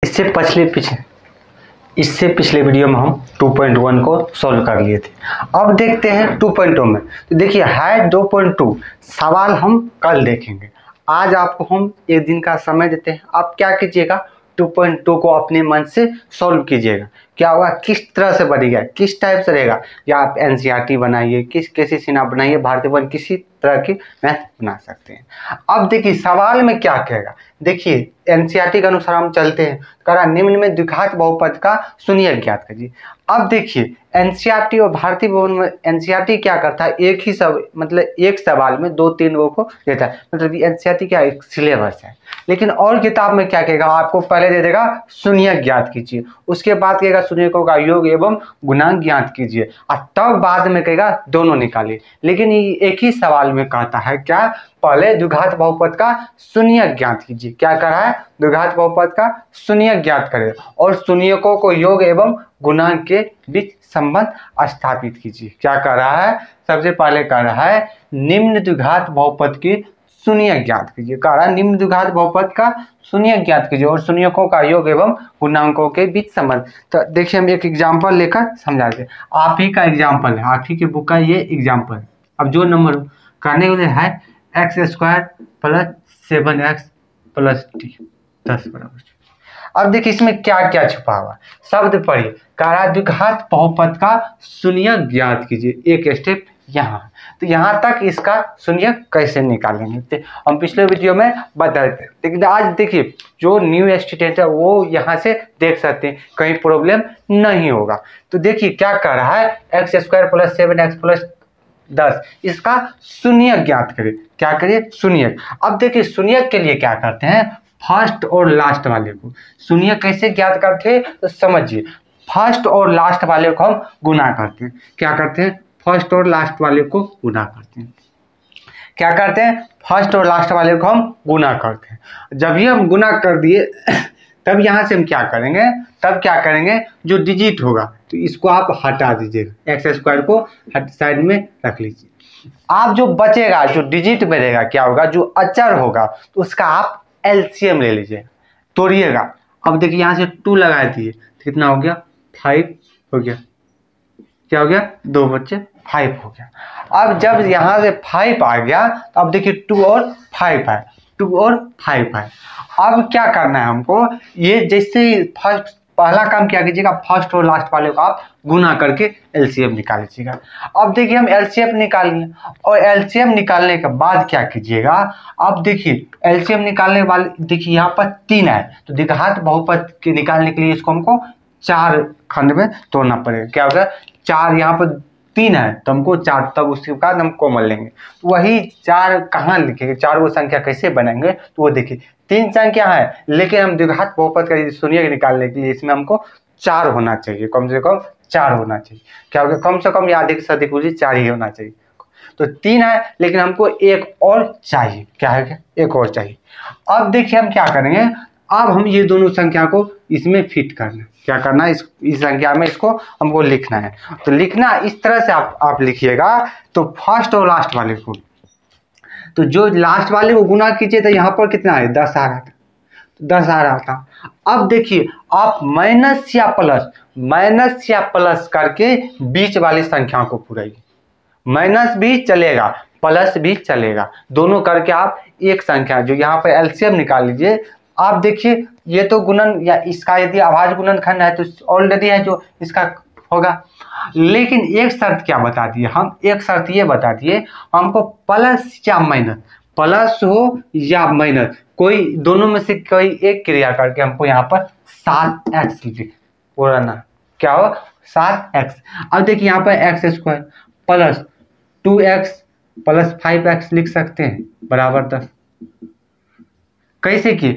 इससे पिछले वीडियो में हम 2.1 को सॉल्व कर लिए थे। अब देखते हैं 2.2 में। तो देखिए है 2.2 सवाल हम कल देखेंगे। आज आपको हम एक दिन का समय देते हैं। आप क्या कीजिएगा, 2.2 को अपने मन से सॉल्व कीजिएगा। क्या होगा, किस तरह से बनेगा, किस टाइप से रहेगा, या आप एनसीईआरटी बनाइए, कैसी सीना बनाइए, भारतीय वन किसी तरह की मैथ बना सकते हैं। अब देखिए सवाल में क्या कहेगा। देखिए एनसीईआरटी के अनुसार हम चलते हैं। करा निम्न में द्विघात बहुपद का शून्य ज्ञात कीजिए। अब देखिए एनसीईआरटी और भारतीय वन में एनसीईआरटी क्या करता है, एक ही मतलब एक सवाल में 2-3 वो को देता है। मतलब एनसीईआरटी क्या एक सिलेबस है। लेकिन और किताब में क्या कहेगा, आपको पहले दे देगा शून्य ज्ञात कीजिए, उसके बाद कहेगा शून्यकों का योग एवं गुणांक ज्ञात कीजिए, और तब बाद में कहेगा दोनों निकालिए। लेकिन ये एक ही सवाल में कहता है क्या, पहले द्विघात बहुपद का शून्य ज्ञात कीजिए। क्या कर रहा है, द्विघात बहुपद का शून्य ज्ञात करे और शून्यकों को योग एवं गुणांक के बीच संबंध स्थापित कीजिए। क्या कर रहा है, सबसे पहले कर रहा है निम्न द्विघात बहुपद की शून्य ज्ञात कीजिए। कह रहा है निम्न द्विघात बहुपद का शून्य ज्ञात कीजिए और शून्यकों का योग एवं गुणांकों के बीच संबंध। तो देखिए हम एक एग्जांपल लेकर समझाते हैं। आप ही का एग्जांपल है, आप ही की बुक का ये एग्जांपल है। अब जो नंबर करने के लिए है x² + 7x + t 10 बराबर। अब देखिए इसमें क्या क्या छुपा हुआ शब्द पढ़िए। कह रहा है द्विघात बहुपद का शून्य ज्ञात कीजिए। एक स्टेप यहाँ, तो यहाँ तक इसका शून्य कैसे निकालेंगे तो हम पिछले वीडियो में बताए थे। लेकिन आज देखिए जो न्यू स्टूडेंट है वो यहाँ से देख सकते हैं, कहीं प्रॉब्लम नहीं होगा। तो देखिए क्या कर रहा है, x² + 7x + 10 इसका शून्य ज्ञात करिए। क्या करिए, शून्य। अब देखिए शून्य के लिए क्या करते हैं, फर्स्ट और लास्ट वाले को शून्य कैसे ज्ञात करते हैं तो समझिए। फर्स्ट और लास्ट वाले को हम गुना करते हैं। क्या करते हैं, फर्स्ट और लास्ट वाले को गुना करते हैं। क्या करते हैं, फर्स्ट और लास्ट वाले को हम गुना करते हैं। जब ये हम गुना कर दिए तब यहाँ से हम क्या करेंगे, तब क्या करेंगे, जो डिजिट होगा तो इसको आप हटा दीजिएगा, x² को साइड में रख लीजिए। आप जो बचेगा, जो डिजिट में रहेगा, क्या होगा, जो अचर होगा तो उसका आप एलसीएम ले लीजिए, तोड़िएगा। अब देखिए यहाँ से 2 लगा दिए, कितना हो गया, 5 हो गया। क्या हो गया, 2 बच्चे 5 हो गया। अब जब यहाँ से 5 आ गया तो अब देखिए 2 और 5 है, 2 और 5 है। अब क्या करना है हमको, ये जैसे फर्स्ट पहला काम क्या कीजिएगा, फर्स्ट और लास्ट वाले को आप गुना करके एलसीएम निकाल लीजिएगा। अब देखिए हम एलसीएम निकाल लिए और एलसीएम निकालने के बाद क्या कीजिएगा, अब देखिए एलसीएम निकालने वाले देखिए यहाँ पर 3 है, तो द्विघात बहुपद के निकालने के लिए इसको हमको 4 खंड में तोड़ना पड़ेगा। क्या होगा, 4 यहाँ पर 3 है तो हमको 4, तब उसके बाद हम कॉमन लेंगे। तो वही 4 कहाँ लिखेंगे, 4 वो संख्या कैसे बनाएंगे, तो वो देखिए 3 संख्या है, लेकिन हम द्विघात बहुपद का शून्य निकालने के लिए इसमें हमको 4 होना चाहिए, कम से कम 4 होना चाहिए। क्या होगा, कम से कम या अधिक से अधिक 4 ही होना चाहिए। तो 3 है लेकिन हमको एक और चाहिए। क्या है, एक और चाहिए। अब देखिए हम क्या करेंगे, अब हम ये दोनों संख्या को इसमें फिट करना है। क्या करना है, इस संख्या में इसको हमको लिखना है। तो लिखना इस तरह से आप लिखिएगा। तो फर्स्ट और लास्ट वाले को, तो जो लास्ट वाले को गुना कीजिए तो यहाँ पर कितना है, 10 आ रहा था, 10 आ रहा था। अब देखिए आप माइनस या प्लस करके बीच वाली संख्या को पूराइए। माइनस भी चलेगा, प्लस भी चलेगा, दोनों करके आप एक संख्या जो यहाँ पर एलसीएम निकाल लीजिए। आप देखिए ये तो गुणन या इसका यदि आभाज्य गुणनखंड है तो ऑलरेडी है जो इसका होगा। लेकिन एक शर्त क्या बता दिए हम, एक शर्त ये बता दिए हमको प्लस या माइनस, प्लस हो या माइनस, कोई दोनों में से कोई एक क्रिया करके हमको यहाँ पर 7x लिख बोलना। क्या हो, 7x। अब देखिए यहाँ पर x² + 2x + 5x लिख सकते हैं बराबर 10। कैसे कि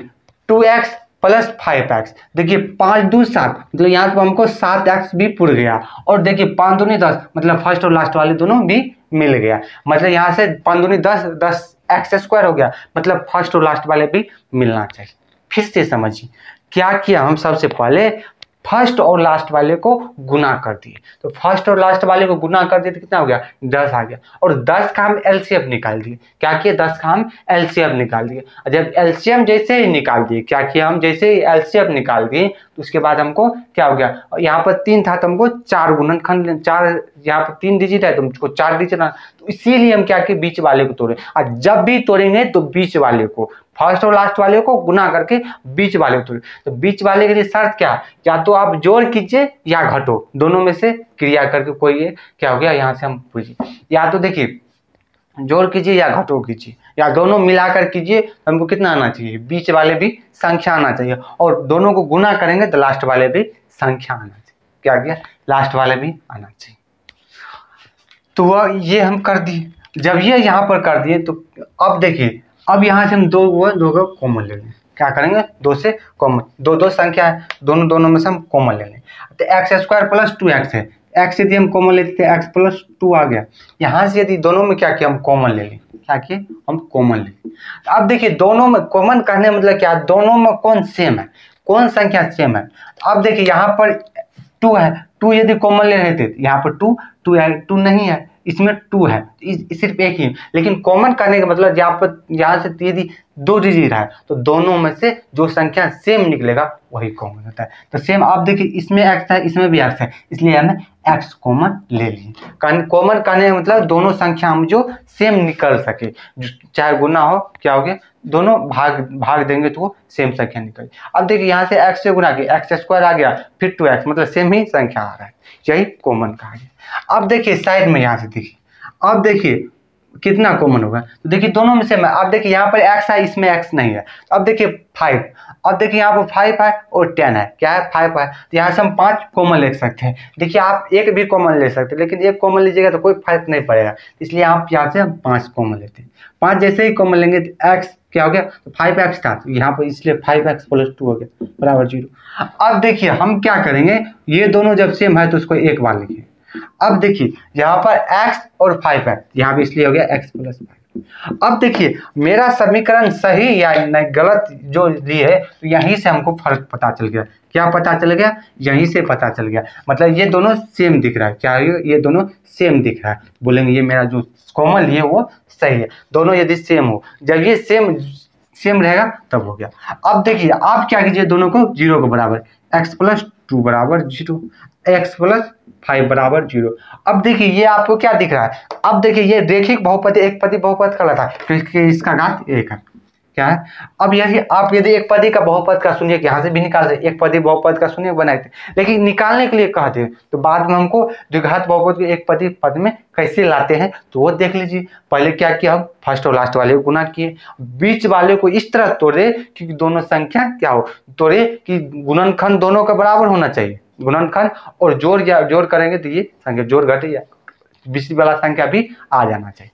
2x + 5x, देखिए 5 2 7, मतलब यहाँ पर हमको 7x भी पुर गया। और देखिए 5 दूनी 10, मतलब फर्स्ट और लास्ट वाले दोनों भी मिल गया। मतलब यहाँ से 5 दूनी 10, 10x² हो गया, मतलब फर्स्ट और लास्ट वाले भी मिलना चाहिए। फिर से समझिए क्या किया हम, सबसे पहले फर्स्ट और लास्ट वाले को गुना कर दिए, तो फर्स्ट और लास्ट वाले को गुना कर दिए तो कितना हो गया 10 आ गया, और 10 का हम एलसीएम निकाल दिए। क्या किए 10 का हम एलसीएम निकाल दिए। जब एलसीएम जैसे ही निकाल दिए, क्या किया हम, जैसे ही एलसीएम निकाल दिए तो उसके बाद हमको क्या हो गया, यहाँ पर 3 था तो हमको 4 गुणनखंड, 4 यहाँ पर 3 डिजिट है तो हमको 4 डिजिट ना, तो इसीलिए हम क्या किए बीच वाले को तोड़े। और जब भी तोड़ेंगे तो बीच वाले को, फर्स्ट और लास्ट वाले को गुना करके बीच वाले को तोड़े। तो बीच वाले के लिए शर्त क्या, या तो आप जोड़ कीजिए या घटो, दोनों में से क्रिया करके कोई ये क्या हो गया, यहाँ से हम पूछिए, या तो देखिए जोड़ कीजिए या घटो कीजिए या दोनों मिलाकर कीजिए, हमको कितना आना चाहिए, बीच वाले भी संख्या आना चाहिए, और दोनों को गुना करेंगे तो लास्ट वाले भी संख्या आना चाहिए। क्या गया, लास्ट वाले भी आना चाहिए। तो वह ये हम कर दिए। जब ये यहाँ पर कर दिए तो अब देखिए, अब यहाँ से हम दो को कॉमन ले लें। क्या करेंगे, 2 से कॉमन, दो संख्या है, दोनों में से हम कॉमन ले लें। तो x² प्लस 2x है, x यदि हम कॉमन लेते थे x प्लस 2 आ गया। यहाँ से यदि दोनों में क्या किया हम कॉमन ले लें, क्या किए हम कॉमन ले लें। तो अब देखिए दोनों में कॉमन करने मतलब क्या, दोनों में कौन सेम है, कौन संख्या सेम है। अब देखिए यहाँ पर 2 है, 2 यदि कॉमन ले रहे थे यहाँ पर 2 है, 2 नहीं है, इसमें 2 है, सिर्फ एक ही। लेकिन कॉमन करने का मतलब यहाँ से यदि 2 डिजिट है तो दोनों में से जो संख्या सेम निकलेगा वही कॉमन होता है। तो सेम आप देखिए इसमें x है, इसमें भी x है, इसलिए हमने x कॉमन ले लिए। कॉमन करने का मतलब दोनों संख्या हम जो सेम निकल सके, चाहे गुना हो, क्या हो गया, दोनों भाग देंगे तो वो सेम संख्या निकले। अब देखिए यहाँ से x से गुना किया, x² आ गया, फिर 2x, मतलब सेम ही संख्या आ रहा है, यही कॉमन कहा गया। अब देखिए साइड में यहाँ से देखिए, अब देखिए कितना कॉमन होगा, तो देखिए दोनों में सेम है। अब देखिए यहाँ पर x है, इसमें x नहीं है। अब देखिए 5, अब देखिए यहाँ पर 5 है और 10 है, क्या है 5 है, तो यहाँ से हम 5 कॉमन ले सकते हैं। देखिए आप एक भी कॉमन ले सकते हैं, लेकिन एक कॉमन लीजिएगा तो कोई फर्क नहीं पड़ेगा, इसलिए आप यहाँ से हम 5 कॉमन लेते हैं। 5 जैसे ही कॉमन लेंगे तो x क्या हो गया, तो 5x था, तो यहाँ पर इसलिए 5x प्लस 2 हो गया बराबर 0। अब देखिए हम क्या करेंगे, ये दोनों जब सेम है तो उसको एक बार लिखिए। अब देखिए यहाँ पर x और 5 है, यहाँ पे इसलिए हो गया x प्लस 5। अब देखिए मेरा समीकरण सही या नहीं गलत जो दी है, तो यहीं से हमको फर्क पता चल गया। क्या पता चल गया, यहीं से पता चल गया, मतलब ये दोनों सेम दिख रहा है। क्या है, ये दोनों सेम दिख रहा है, बोलेंगे ये मेरा जो कॉमन लिए वो सही है। दोनों यदि सेम हो, जब ये सेम रहेगा तब हो गया। अब देखिए आप क्या कीजिए, दोनों को 0 के बराबर, x प्लस 2 बराबर 0, x प्लस 5 बराबर 0। अब देखिए ये आपको क्या दिख रहा है, अब देखिए ये रेखिक बहुपद एक पदी बहुपद कहलाता है, क्योंकि इसका घात 1 है। क्या है, अब यदि एक पदी का बहुपद का शून्य यहाँ से भी निकाल सकते, एक पदी बहुपद का शून्य बनाए थे, लेकिन निकालने के लिए कहते हैं तो बाद में हमको द्विघात बहुपद को एक पदी पद में कैसे लाते हैं तो वो देख लीजिए। पहले क्या किया, हम फर्स्ट और लास्ट वाले को गुना किए, बीच वाले को इस तरह तोड़े कि दोनों संख्या क्या हो, तोड़े कि गुणनखंड दोनों का बराबर होना चाहिए, गुणनखंड, और जोड़ करेंगे तो ये संख्या जोड़ घटे या बीच वाला संख्या भी आ जाना चाहिए।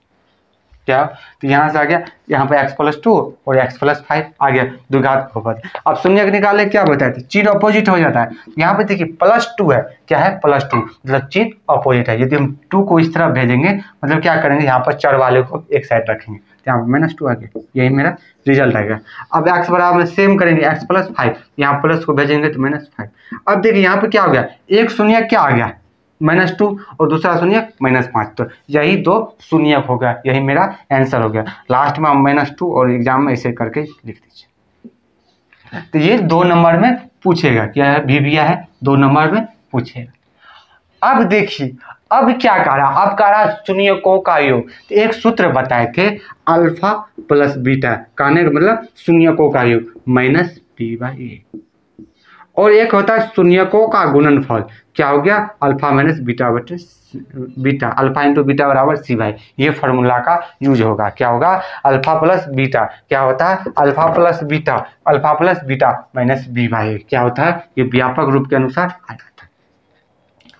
क्या, तो यहाँ से आ गया, यहाँ पे x प्लस 2 और x प्लस 5 आ गया द्विघात बहुपद। अब शून्य निकाले क्या बताया था, चिन्ह अपोजिट हो जाता है। यहाँ पे देखिए प्लस 2 है, क्या है प्लस 2, मतलब चिन्ह अपोजिट है। यदि हम 2 को इस तरफ भेजेंगे मतलब क्या करेंगे, यहाँ पर चर वाले को एक साइड रखेंगे, तो यहाँ पर -2 आ गया, यही मेरा रिजल्ट आएगा। अब x बराबर सेम करेंगे, x प्लस 5, यहाँ प्लस को भेजेंगे तो -5। अब देखिए यहाँ पे क्या हो गया, एक शून्य क्या आ गया -2 और दूसरा शून्य -5, तो यही 2 शून्य हो गया, यही मेरा आंसर हो गया। लास्ट में हम -2 और एग्जाम में ऐसे करके लिख दीजिए। तो ये 2 नंबर में पूछेगा, क्या है भी है 2 नंबर में पूछेगा। अब देखिए अब क्या कह रहा, अब कह रहा शून्यकों का योग। तो एक सूत्र बताए थे अल्फा प्लस बीटा, कहने का मतलब शून्यकों का योग -b/a, और एक होता है शून्यकों का गुणनफल, क्या हो गया अल्फा माइनस बीटा बटे बीटा, अल्फा इंटू बीटा बराबर c/, ये फार्मूला का यूज होगा। क्या होगा, अल्फा प्लस बीटा क्या होता है, alpha plus beta minus b/a क्या होता है, ये व्यापक रूप के अनुसार आ जाता है।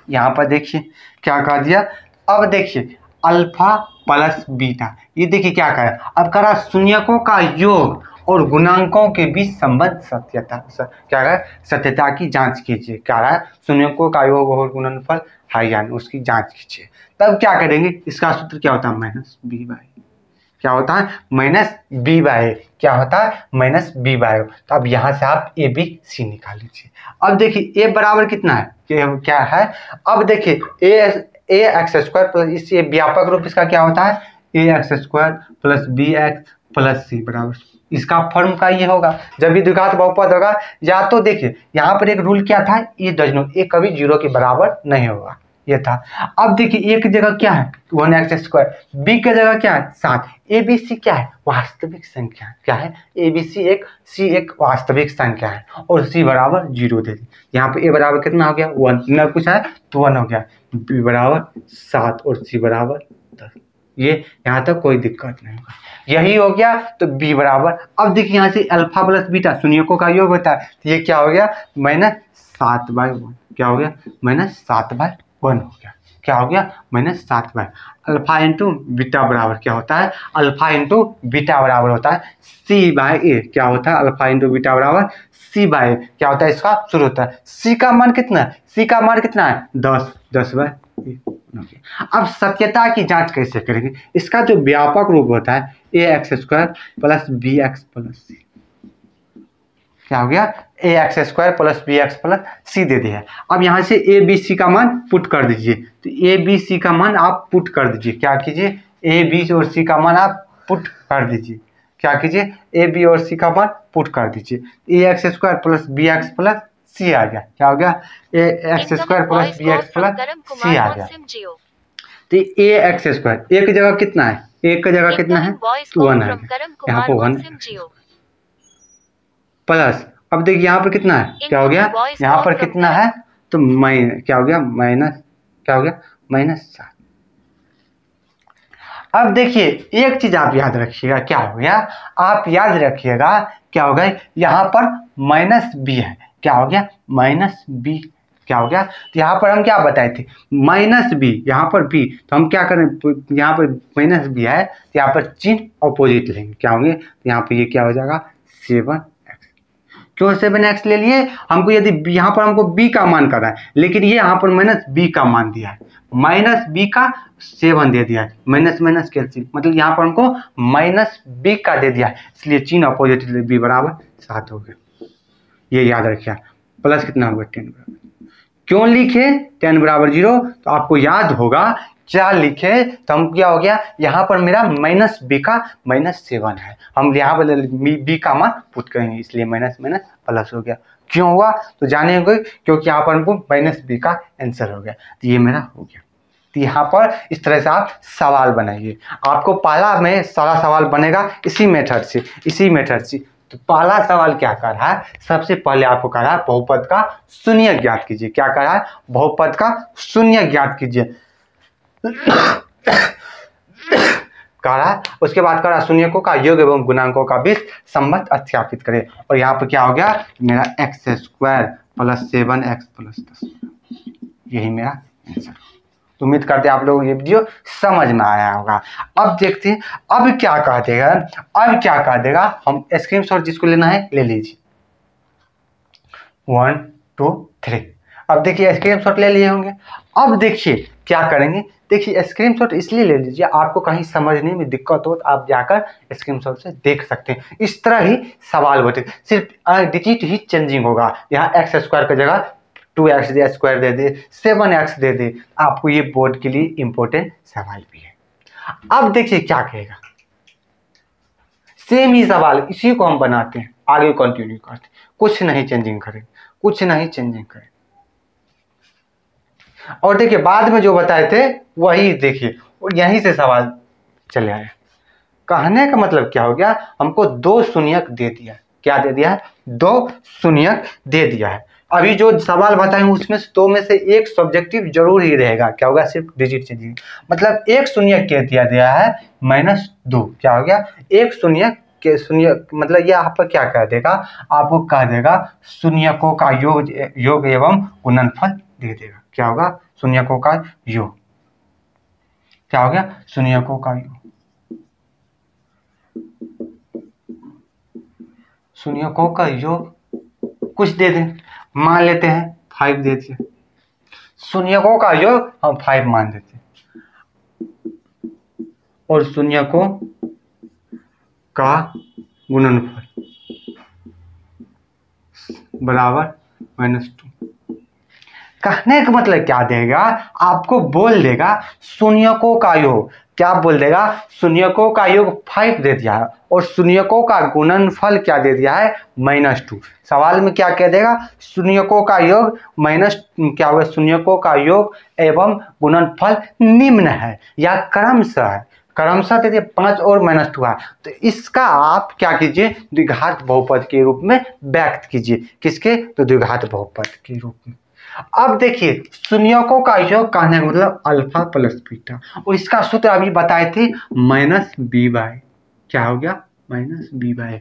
यहाँ पर देखिए क्या कह दिया, अब देखिए अल्फा प्लस बीटा, ये देखिए क्या कह रहा है, अब कह रहा शून्यकों का योग और गुणांकों के बीच संबंध क्या है, सत्यता की जांच कीजिए। क्या है, शून्यकों का योग और गुणनफल है या नहीं उसकी जांच कीजिए। तब क्या करेंगे, इसका सूत्र क्या होता है -b/a, क्या होता है माइनस बी बाय ए, क्या होता है माइनस बी बाय ओ। तो अब यहाँ से आप ए बी सी निकाल लीजिए। अब देखिए ए बराबर कितना है, क्या है, अब देखिए ए एक्स स्क्वायर प्लस इस व्यापक रूप इसका क्या होता है A X square plus B X plus C बराबर, इसका फॉर्म का ये होगा जब भी द्विघात बहुपद होगा। या तो देखिए यहाँ पर एक रूल क्या था, ये डज नॉट, ये कभी 0 के बराबर नहीं होगा, ये था। अब देखिए ए की जगह क्या है 1x², बी की जगह क्या है 7, ए बी सी क्या है वास्तविक संख्या, क्या है ए बी सी सी एक वास्तविक संख्या है और सी बराबर 0 दे दी। यहाँ पे ए बराबर कितना हो गया 1, न कुछ है तो 1 हो गया, बी बराबर 7 और सी बराबर 10, ये यहाँ तक कोई दिक्कत नहीं होगा, यही हो गया। तो बी बराबर, अब देखिए यहाँ से अल्फा प्लस बीटा शून्यकों का योग होता है, तो ये क्या हो गया -7/1, क्या हो गया -7/1 हो गया, क्या हो गया -7/, अल्फा इंटू बीटा बराबर क्या होता है, अल्फा इंटू बीटा बराबर होता है c/a, क्या होता है अल्फा इंटू बीटा बराबर c/a, क्या होता है इसका सूत्र होता है c का मान कितना है, c का मान कितना है 10/1। अब सत्यता की जांच कैसे करेंगे, इसका जो व्यापक रूप होता है ax² प्लस bx प्लस सी, क्या हो गया ax² प्लस bx प्लस सी दे दिया है। अब यहाँ से ए बी सी का मान पुट कर दीजिए, तो ए बी सी का मान आप पुट कर दीजिए, क्या कीजिए ए बी और सी का मान आप पुट कर दीजिए, क्या कीजिए ए बी और सी का मान पुट कर दीजिए, ax² प्लस bx प्लस सी आ गया, क्या हो गया ax² प्लस bx प्लस सी आ गया। तो ax², ए की जगह कितना है, ए की जगह कितना है 1 है, यहाँ पर 1 प्लस, अब देखिए यहाँ पर कितना है, क्या हो गया यहाँ पर कितना है तो क्या हो गया माइनस, क्या हो गया -7। अब देखिए एक चीज आप याद रखिएगा, क्या हो गया आप याद रखिएगा, क्या हो गया यहाँ पर -b है, क्या हो गया -b, क्या हो गया, तो यहाँ पर हम क्या बताए थे -b, यहाँ पर b, तो हम क्या करें, यहाँ पर -b है तो यहाँ पर चिन्ह अपोजिट लेंगे, क्या होंगे, तो यहाँ पर ये क्या हो जाएगा 7x, क्यों 7x ले लिए, हमको यदि यहाँ पर हमको b का मान करना है, लेकिन ये यहाँ पर -b का मान दिया है, -b का 7 दे दिया है, माइनस माइनस कैंसिल, मतलब यहाँ पर हमको -b का दे दिया है, इसलिए चिन्ह अपोजिट b बराबर 7 हो गया, ये याद रखिए। प्लस कितना होगा 10 बराबर, क्यों लिखे 10 बराबर 0, तो आपको याद होगा क्या लिखे, तो हम क्या हो गया यहाँ पर मेरा -b का -7 है, हम यहाँ पर b का मान पुट करेंगे, इसलिए माइनस माइनस प्लस हो गया। क्यों हुआ तो जानेंगे, क्योंकि यहाँ पर हमको -b का आंसर हो गया, तो ये मेरा हो गया। तो यहाँ पर इस तरह से आप सवाल बनाइए, आपको पहला में सारा सवाल बनेगा इसी मेथड से। तो पहला सवाल क्या कर रहा है, सबसे पहले आपको कह रहा है बहुपद का शून्य ज्ञात कीजिए, क्या कर रहा है बहुपद का शून्य ज्ञात कीजिए कह रहा है, उसके बाद कह रहा है शून्यकों का योग एवं गुणांकों का बीच संबंध स्थापित करें, और यहाँ पर क्या हो गया मेरा x² प्लस 7x प्लस 10, यही मेरा आंसर। तो उम्मीद करते हैं आप लोगों को ये वीडियो समझ में आया होगा। अब देखते हैं अब क्या कह देगा, हम स्क्रीनशॉट जिसको लेना है ले लीजिए 1 2 3। अब देखिए स्क्रीनशॉट ले लिए होंगे, अब देखिए क्या करेंगे, देखिए स्क्रीनशॉट इसलिए ले लीजिए आपको कहीं समझने में दिक्कत हो तो आप जाकर स्क्रीनशॉट से देख सकते हैं, इस तरह ही सवाल होते, सिर्फ डिजिट ही चेंजिंग होगा, यहाँ x² की जगह 2x² दे दे, 7x दे दे, आपको ये बोर्ड के लिए इंपॉर्टेंट सवाल भी है। अब देखिए क्या कहेगा, सेम ही सवाल इसी को हम बनाते हैं, आगे कंटिन्यू करते हैं, कुछ नहीं चेंजिंग करें, और देखिए बाद में जो बताए थे वही देखिए, और यहीं से सवाल चले आए। कहने का मतलब क्या हो गया, हमको 2 शून्यक दे दिया है, क्या दे दिया है 2 शून्यक दे दिया है। अभी जो सवाल बताए उसमें से 2 में से एक सब्जेक्टिव जरूर ही रहेगा, क्या होगा सिर्फ डिजिट चेंजिंग, मतलब एक शून्यक क्या दिया गया है -2, क्या हो गया एक शून्यक के शून्य, मतलब ये आप क्या कह देगा, आपको कह देगा शून्यकों का योग एवं गुणनफल दे देगा, क्या होगा शून्यकों का योग, क्या हो गया शून्यकों का योग, शून्यकों का योग कुछ दे दें, मान लेते हैं 5 दे दिए, शून्यकों का योग हम 5 मान देते हैं, और शून्यकों का गुणनफल बराबर -2। कहने का मतलब क्या देगा, आपको बोल देगा शून्यकों का योग। क्या बोल देगा, शून्यकों का योग 5 दे दिया है और शून्यकों का गुणनफल क्या दे दिया है, -2। सवाल में क्या कह देगा, शून्यकों का योग माइनस क्या होगा, शून्यकों का योग एवं गुणनफल निम्न है या क्रमशः है। क्रमशः दे दिया 5 और -2 है, तो इसका आप क्या कीजिए, द्विघात बहुपद के रूप में व्यक्त कीजिए। किसके, तो द्विघात बहुपद के रूप में। अब देखिए शून्यकों का योग कहने का मतलब अल्फा प्लस बीटा, और इसका सूत्र अभी बताए थे -b/a। क्या हो गया, -b/a।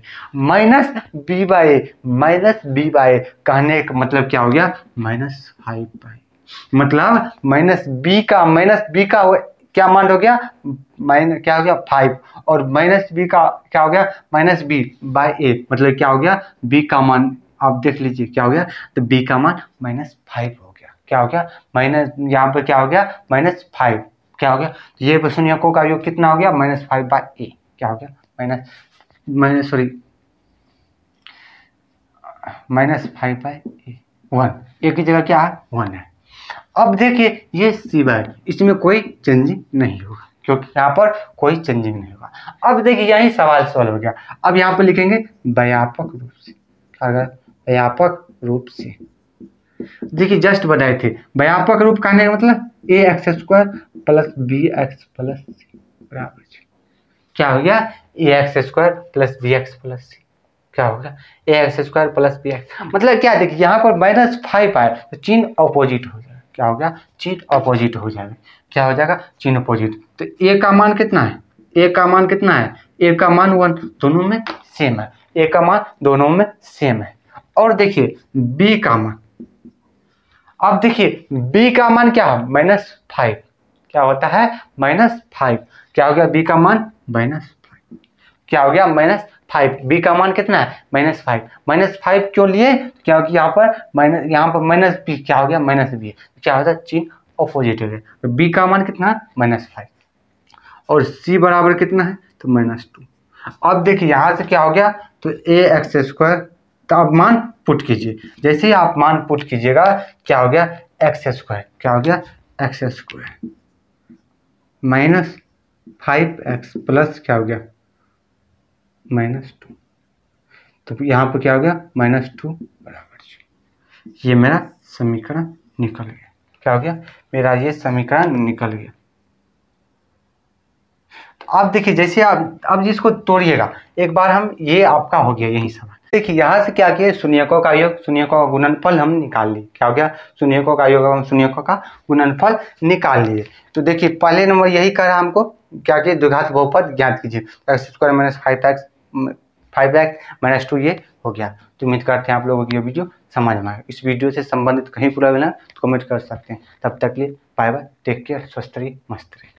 -b/a कहने का मतलब क्या हो गया, -5/। मतलब -b का क्या मान हो गया, क्या हो गया 5, और -b का क्या हो गया, -b/a। मतलब क्या हो गया, b का मान आप देख लीजिए क्या हो गया, तो b का मान -5 हो गया। क्या हो गया, माइनस यहाँ पर क्या हो गया, -5। क्या हो गया, ये शून्यकों का योग कितना हो गया, -5/a। क्या हो गया, -5/a 1, एक की जगह क्या है, 1 है। अब देखिए ये c/, इसमें कोई चेंजिंग नहीं होगा क्योंकि यहाँ पर कोई चेंजिंग नहीं होगा। अब देखिए यही सवाल सॉल्व हो गया। अब यहाँ पर लिखेंगे व्यापक रूप से। अगर व्यापक रूप से देखिए जस्ट बनाए थे, व्यापक रूप कहने का मतलब ax² + bx + c बराबर क्या हो गया, ax² + bx + c। क्या होगा, ax² + bx मतलब क्या, देखिए यहाँ पर -5 आए तो चिन्ह अपोजिट हो जाएगा। क्या हो गया, चिन्ह अपोजिट हो जाएगा। क्या हो जाएगा, चिन्ह अपोजिट। तो a का मान कितना है, a का मान कितना है, a का मान 1, दोनों में सेम है। a का मान दोनों में सेम है। और देखिए b का मान, अब देखिए b का मान क्या है, -5। क्या होता है, -5। क्या हो गया, b का मान -5। क्या हो गया, -5। b का मान कितना है, -5। -5 क्यों लिए, क्योंकि यहाँ पर -b क्या हो गया, -b। क्या होता है, चिन्ह अपोजिट हो गया। तो b का मान कितना है, -5, और c बराबर कितना है, तो -2। अब देखिए यहाँ से क्या हो गया, तो ax², तो आप मान पुट कीजिए। जैसे ही आप मान पुट कीजिएगा क्या हो गया, x²। क्या हो गया, x² -5x प्लस क्या हो गया, -2। तो यहाँ पर क्या हो गया, -2 बराबर। ये मेरा समीकरण निकल गया। क्या हो गया, मेरा ये समीकरण निकल गया। अब देखिए जैसे आप अब जिसको तोड़िएगा एक बार, हम ये आपका हो गया यही सवाल। देखिए यहाँ से क्या किया, शून्यकों का योग, शून्यकों का गुणनफल हम निकाल लिए। क्या हो गया, शून्यकों का योग और शून्यकों का गुणनफल निकाल लिए। तो देखिए पहले नंबर यही कह रहा हमको, क्या किए, द्विघात बहुपद ज्ञात कीजिए। x² - 5x 2 ये हो गया। तो उम्मीद करते हैं आप लोगों की ये वीडियो समझ में आए। इस वीडियो से संबंधित कहीं पूरा मिला तो कमेंट कर सकते हैं। तब तक के लिए बाय बाय, टेक केयर, स्वस्थ रहिए, मस्त रहिए।